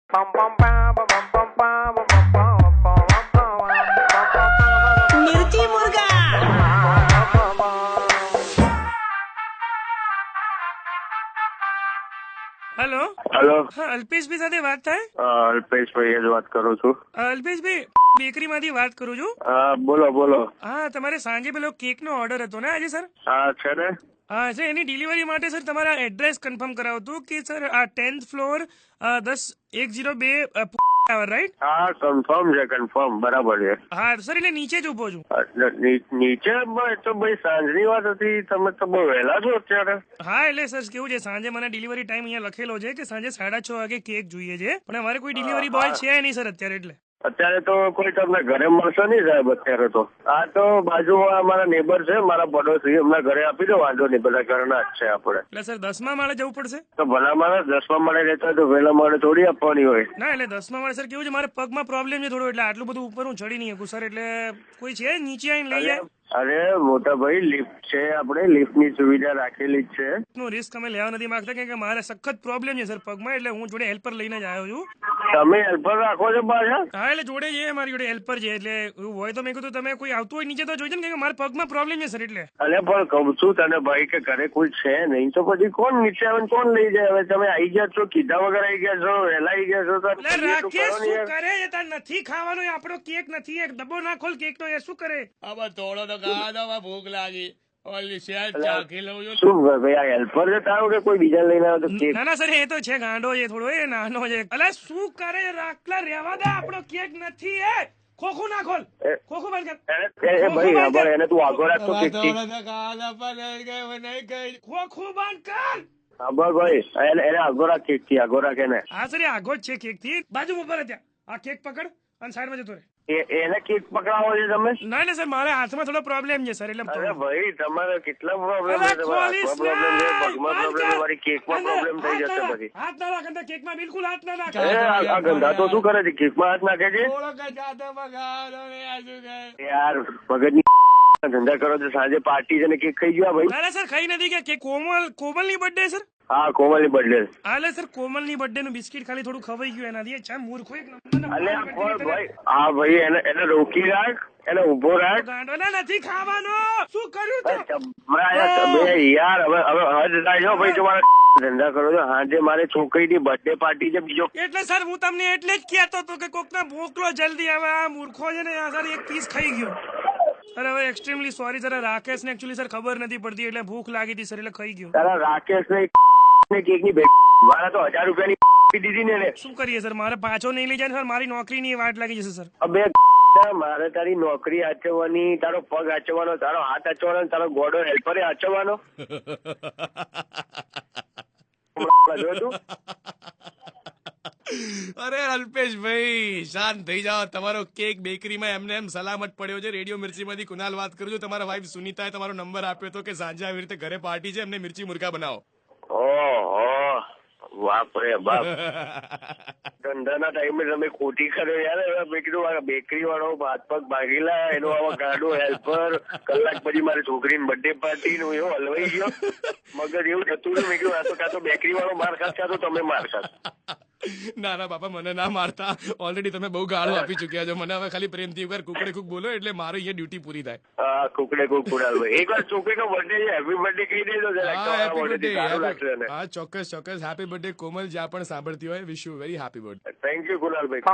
मिर्ची मुर्गा। Hello hello, હા, અલ્પેશભાઈ સાથે વાત થાય? અલ્પેશભાઈ જ વાત કરું છું. અલ્પેશભાઈ બેકરીમાંથી વાત કરું છું. બોલો બોલો. હા, તમારે સાંજે પેલો કેકનો ઓર્ડર હતો ને આજે સર? હા છે ને. હા સર, એની ડિલિવરી માટે સર તમારા એડ્રેસ કન્ફર્મ કરાવતું કે સર આ 10th ફ્લોર 10-102 રાઈટ? હા કન્ફર્મ છે, કન્ફર્મ બરાબર છે. હા સર, એટલે નીચે જ ઉભો છું. નીચે તો ભાઈ સાંજની વાત હતી, તમે તો બહુ વહેલા છો અત્યારે. હા એટલે સર કેવું છે, સાંજે મને ડિલિવરી ટાઈમ અહીંયા લખેલો છે કે સાંજે 6:30 વાગે કેક જોઈએ છે, પણ અમારે કોઈ ડિલિવરી બોય છે નહીં સર અત્યારે. એટલે અત્યારે તો કોઈ તમને ઘરે મળશે નહીં સાહેબ અત્યારે તો. આ તો બાજુમાં અમારા નેબર છે, મારા પડોશી, એમના ઘરે આપી દો, વાંધો નહીં, બધા ઘરના જ છે આપણે. એટલે સર 10મા માળે જવું પડશે? તો ભલા માણસ 10મા માળે રહેતા હોય તો વહેલા માળે થોડી આપવાની હોય. ના એટલે 10મા માળે સર કેવું છે, મારે પગમાં પ્રોબ્લેમ છે થોડો, એટલે આટલું બધું ઉપર હું ચડી નહીં શકું સર. એટલે કોઈ છે નીચે આવીને લઈ જાય? અરે મોટા ભાઈ, લિફ્ટ છે, આપણે લિફ્ટની સુવિધા રાખેલી જ છે. નું રિસ્ક અમે લેવા નથી માંગતા કે મારે સખત પ્રોબ્લેમ છે સર પગમાં, એટલે હું જોડે હેલ્પર લઈને જ આવ્યો છું. તમે હેલ્પર રાખો છો પાછા? હા એટલે જોડે છે, મારી જોડે હેલ્પર છે, એટલે એવું હોય તો મેં કીધું તમે કોઈ આવતું હોય નીચે તો જોઈજો ને, કે મારા પગમાં પ્રોબ્લેમ છે સર. એટલે અલે પણ કહું છું તને ભાઈ કે ઘરે કોઈ છે નહીં તો પછી કોણ નીચે આવે ને કોણ લઈ જાય? હવે તમે આવી ગયા છો, કીધા વગર આવી ગયા છો, વહેલા આવી ગયા છો તો રાકેશ શું કરે? એ તાર નથી ખાવાનો, એ આપણો કેક નથી, એક ડબ્બો ના ખોલ કેક નો, એ શું કરે? આમાં થોડો તો ખાવા ભૂખ લાગી, ઓલી શેર ચાખી લઉં છું. શું ભાઈ, આ હેલ્પર છે તારું કે કોઈ બીજા લઈને આવે તો કેક? ના ના સર, એ તો છે ગાંડો છે થોડો, એ નાનો છે. અલે શું કરે? રાખલા રેવા દે, આપણો કેક નથી. એ ખોખું ના ખોલ, ખોખું બંધ કર. ભાઈ ખબર એને તું આગળ રાખતો કેક થોડો તો ખાવા પણ નહીં ગઈ. ખોખું બંધ કર. ખબર ભાઈ, એને આગળ રાખ કેક થી, આગળ રાખ એને. હા સર, એ આગો જ છે કેક થી, બાજુ ઉપર ત્યાં. આ કેક પકડ અને સાઈડમાં જતો રહે. એને કેક પકડાવો છે તમે? ના ના સર, મારે હાથમાં થોડો પ્રોબ્લેમ છે સર, એટલે. અરે ભાઈ તમારે કેટલા પ્રોબ્લેમ છે? પ્રોબ્લેમ છે, પગમાં પ્રોબ્લેમ, મારી કેકમાં પ્રોબ્લેમ થઈ જશે પછી. હાથ ના રાખ, કેકમાં બિલકુલ હાથ ના રાખ. આ ગંધા તો શું કરે છે, કેકમાં હાથ નાખે છે? થોડો કઈ જાતો પગારો ને આ શું કહે? યાર મગજની ધંધા કરો છો, સાંજે પાર્ટી છે ને કેક ખાઈ ગયો ભાઈ? ના ના સર, ખાઈ નથી કે કોમલની બર્થડે સર. હા કોમલની બર્થડે. હાલે સર, કોમલની બર્થડે નું બિસ્કિટ ખાલી થોડું ખવાઈ ગયું એનાથી. ચા મૂર્ખો એક નંબર. ભાઈ હા ભાઈ, એને રોકી રાખ, એને ઉભો રાખ. ગાંડો ના નથી ખાવાનો. શું કર્યું તો? યાર હવે હદ થાય ભાઈ, તમારે ધંધા કરો છો. હાજે મારે છોકરીની બર્થડે પાર્ટી છે બીજો. એટલે સર હું તમને એટલે જ કહેતો હતો કે કોકના મોકલો જલ્દી. હવે આ મૂર્ખો છે ને સર, એક પીસ ખાઈ ગયો. અરે હવે એક્સ્ટ્રીમલી સોરી સર, રાકેશ ને એકચ્યુઅલી સર ખબર નથી પડતી, એટલે ભૂખ લાગી હતી સર, એટલે ખાઈ ગયો. તારા રાકેશ ને કેક ની મારા તો 1000 રૂપિયાની દીધી ને. શું કરીએ સર, મારે પાછો નહીં લઈ જાય સર, મારી નોકરીની વાટ લાગી જશે સર. અબે મારે તારી નોકરી આચવવાની, તારો પગ આચવવાનો, તારો હાથ આચવવાનો, તારો ગોડો હેલ્પરે આચવવાનો. અરે અલ્પેશભાઈ શાંત થઈ જાઓ, તમારો કેક બેકરીમાં એમને એમ સલામત પડ્યો છે. રેડિયો મિર્ચીમાંથી કુનાલ વાત કરું છું. તમારા વાઈફ સુનીતાએ તમારો નંબર આપ્યો હતો કે સાંજે આવી રીતે ઘરે પાર્ટી છે, એમને મિર્ચી મુર્ગા બનાવો. ઓહો બાપ રે બાપ. ધંધાના ટાઈમે તમે ખોટી કરો યાર. મેં કીધું બેકરી વાળો હાથ પગ ભાગેલા, એનો આવા ગાડો હેલ્પર, કલાક પછી મારી છોકરીની બર્થડે પાર્ટી નું એવો હલવાઈ ગયો. મગજ એવું જતું રહ્યું. મેં કીધું આ તો કાં તો બેકરી વાળો માર ખાસ, કાં તો તમે માર ખાસ. ના ના બાપા, મને ના મારતા. ઓલરેડી તમે બહુ ગાળો આપી ચુક્યા છો મને. હવે ખાલી પ્રેમથી એકવાર કુકડે કુક બોલો એટલે મારી અહીંયા ડ્યુટી પૂરી થાય. હા કુકડે કુક કુડાલ ભાઈ, એકવાર છોકરીનો બર્થડે છે, હેપી બર્થડે કહી દેજો. હા ચોક્કસ ચોક્કસ. હેપી બર્થડે કોમલ, જ્યાં પણ સાંભળતી હોય. Wish you very happy birthday. Thank you Kunal ભાઈ.